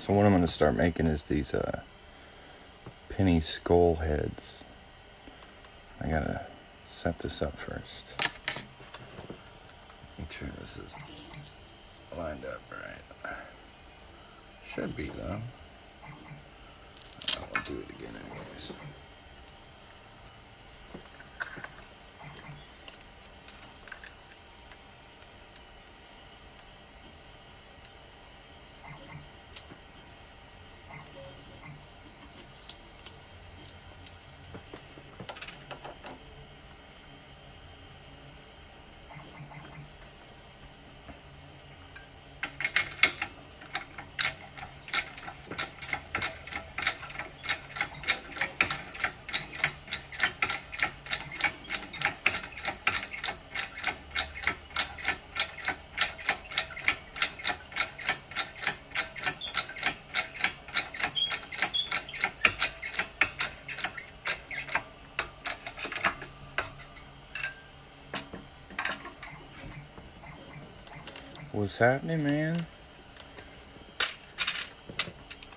So what I'm going to start making is these penny skull heads. I gotta set this up first. Make sure this is lined up right. Should be though. I'll do it again anyways. What's happening, man?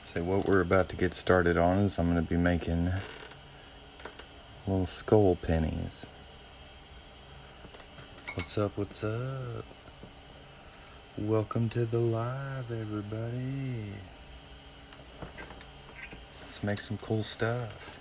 So what we're about to get started on is I'm going to be making little skull pennies. What's up, what's up? Welcome to the live, everybody. Let's make some cool stuff.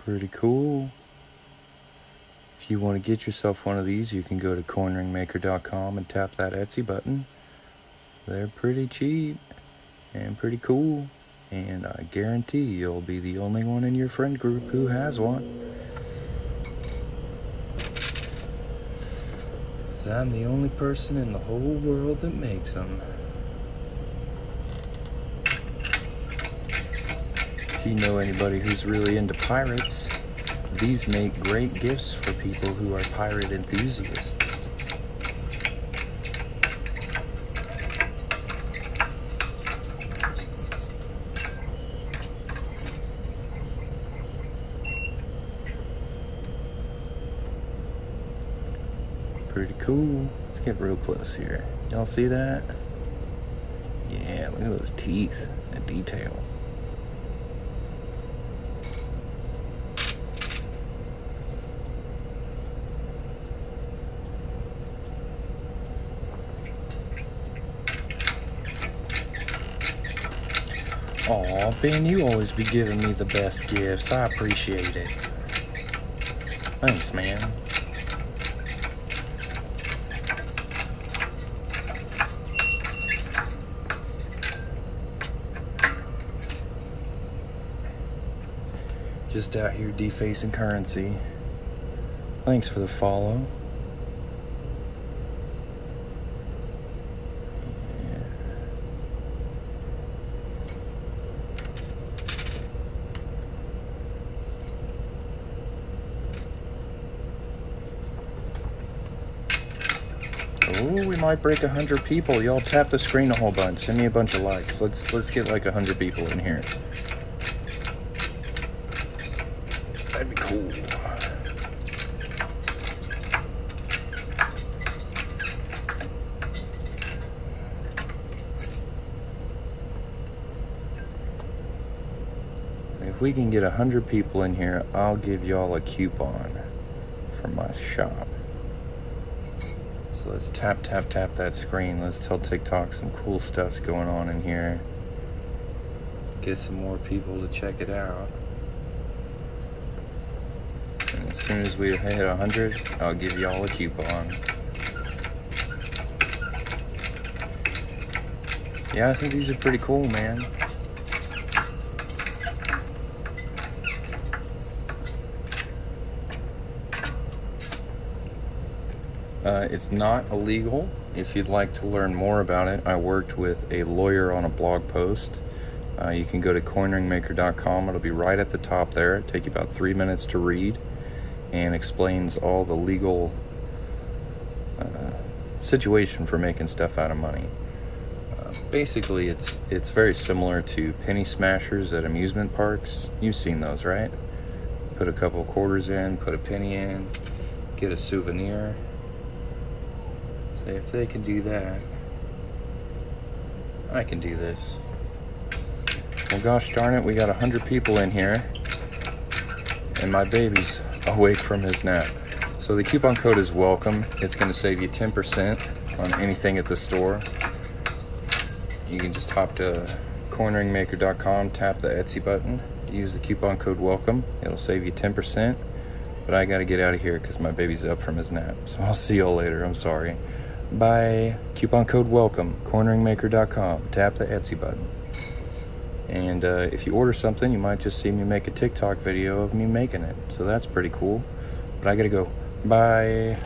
Pretty cool. If you want to get yourself one of these, you can go to corneringmaker.com and tap that Etsy button. They're pretty cheap and pretty cool, and I guarantee you'll be the only one in your friend group who has one. 'Cause I'm the only person in the whole world that makes them. If you know anybody who's really into pirates, these make great gifts for people who are pirate enthusiasts. Pretty cool. Let's get real close here. Y'all see that? Yeah, look at those teeth, that detail. Aw, Ben, you always be giving me the best gifts. I appreciate it. Thanks, man. Just out here defacing currency. Thanks for the follow. Oh, we might break 100 people. Y'all tap the screen a whole bunch. Send me a bunch of likes. Let's get like 100 people in here. That'd be cool. If we can get 100 people in here, I'll give y'all a coupon for my shop. So let's tap that screen. Let's tell TikTok some cool stuff's going on in here. Get some more people to check it out. And as soon as we hit 100, I'll give y'all a coupon. Yeah, I think these are pretty cool, man. It's not illegal. If you'd like to learn more about it, I worked with a lawyer on a blog post. You can go to corneringmaker.com. It'll be right at the top there. It'll take you about 3 minutes to read and explains all the legal situation for making stuff out of money. Basically, it's very similar to penny smashers at amusement parks. You've seen those, right? Put a couple of quarters in, put a penny in, get a souvenir. So if they can do that, I can do this. Well, gosh darn it, we got 100 people in here, and my baby's awake from his nap. So the coupon code is welcome. It's going to save you 10% on anything at the store. You can just hop to corneringmaker.com, tap the Etsy button, use the coupon code welcome. It'll save you 10%. But I got to get out of here because my baby's up from his nap. So I'll see y'all later. I'm sorry. Bye. Coupon code welcome, corneringmaker.com, tap the Etsy button. And if you order something, you might just see me make a TikTok video of me making it. So that's pretty cool. But I got to go. Bye.